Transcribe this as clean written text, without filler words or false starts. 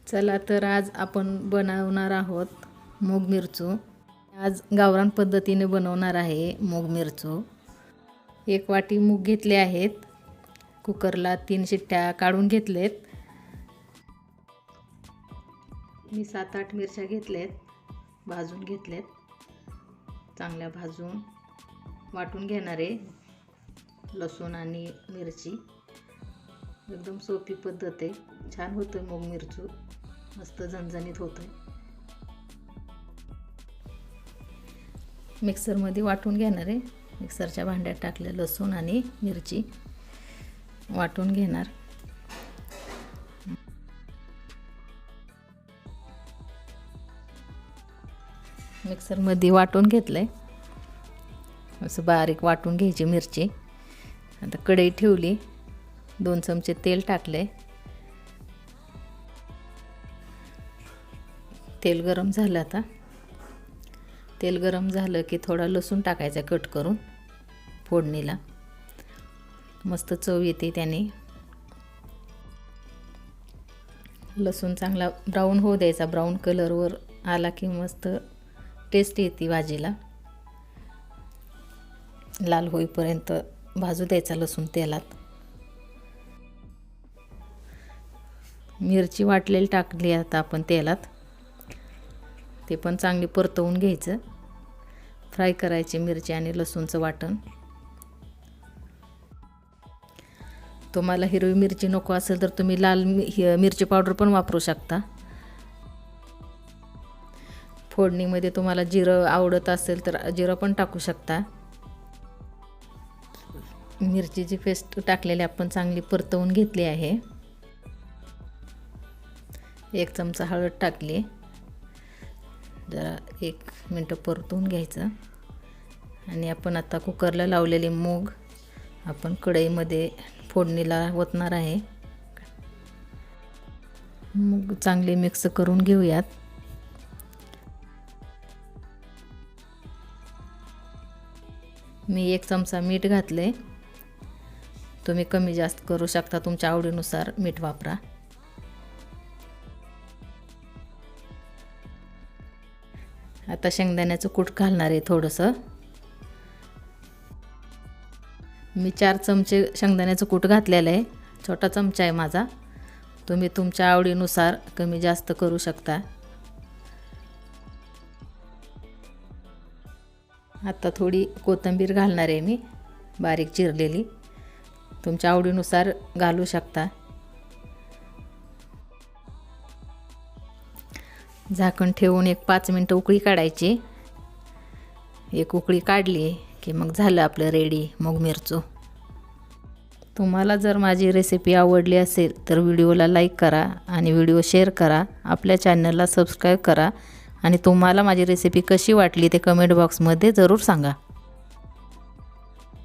चला तर आज आपण बनवणार आहोत मूग मिरचू। आज गावरान पद्धतीने बनवणार आहे मूग मिरचू। 1 वाटी मूग घेतले आहेत, कुकरला 3 शिट्ट्या काढून घेतलेत। मी 7-8 मिरच्या घेतलेत, भाजून घेतलेत, चांगल्या भाजून वाटून घेणार आहे। लसूण आणि मिरची एकदम सोपी पद्धत आहे, छान होतं मूग मिरचू, मस्त झणझणीत होतं। मिक्सरमध्ये वाटून घेणार आहे। मिक्सरच्या भांड्यात टाकले लसूण आणि मिरची वाटून घेणार। मिक्सरमध्ये वाटून घेतलंय, असं बारीक वाटून घ्यायची मिरची। आता कढई ठेवली, 2 चमचे तेल टाकले। तेल गरम झालं, आता तेल गरम झालं की थोडा लसूण टाकायचा कट करून फोडणीला, मस्त चव येते त्याने। लसूण चांगला ब्राऊन होऊ द्यायचा, ब्राऊन कलरवर आला की मस्त टेस्ट येते भाजीला। लाल होईपर्यंत भाजू द्यायचा लसूण तेलात। मिरची वाटलेली टाकली आता आपण तेलात, ते पण चांगली परतवून घ्यायचं, फ्राय करायची मिरची आणि लसूणचं वाटण। तुम्हाला हिरवी मिरची नको असेल तर तुम्ही लाल मिरची पावडर पण वापरू शकता। फोडणीमध्ये तुम्हाला जिरं आवडत असेल तर जिरं पण टाकू शकता। मिरचीची पेस्ट टाकलेली आपण चांगली परतवून घेतली आहे। 1 चमचा हळद टाकली, जरा 1 मिनिट परतवून घ्यायचं। आणि आपण आता कुकरला लावलेले मूग आपण कढईमध्ये फोडणीला ओतणार आहे। मूग चांगले मिक्स करून घेऊयात। मी 1 चमचा मीठ घातले, तुम्ही कमी जास्त करू शकता, तुमच्या आवडीनुसार मीठ वापरा। आता शेंगदाण्याचं कूट घालणार आहे थोडंसं। मी 4 चमचे शेंगदाण्याचं कूट घातलेलं आहे, छोटा चमचा आहे माझा, तुम्ही तुमच्या आवडीनुसार कमी जास्त करू शकता। आता थोडी कोथिंबीर घालणार आहे मी, बारीक चिरलेली, तुमच्या आवडीनुसार घालू शकता। झाकण ठेवून 5 मिनिटं उकळी काढायची। 1 उकळी काढली की मग झालं आपलं रेडी मूग मिरचू। तुम्हाला जर माझी रेसिपी आवडली असेल तर व्हिडिओला लाईक करा आणि व्हिडिओ शेअर करा, आपल्या चॅनलला सबस्क्राईब करा आणि तुम्हाला माझी रेसिपी कशी वाटली ते कमेंट बॉक्समध्ये जरूर सांगा।